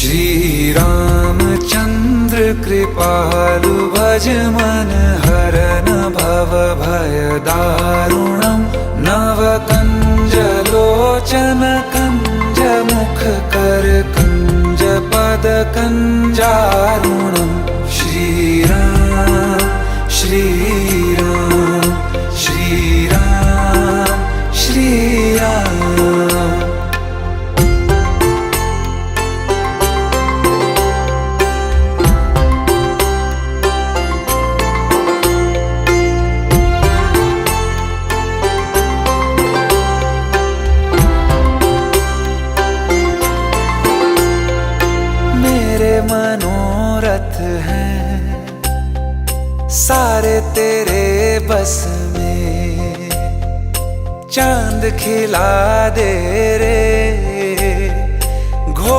श्री रामचंद्र कृपालु भज मन हरन भव भय दारुणम नव कंज लोचन कंज मुख कर कंज पद कंजारुणम श्री राम श्री राम श्री राम श्री राम। मनोरथ हैं सारे तेरे बस में, चांद खिला दे रे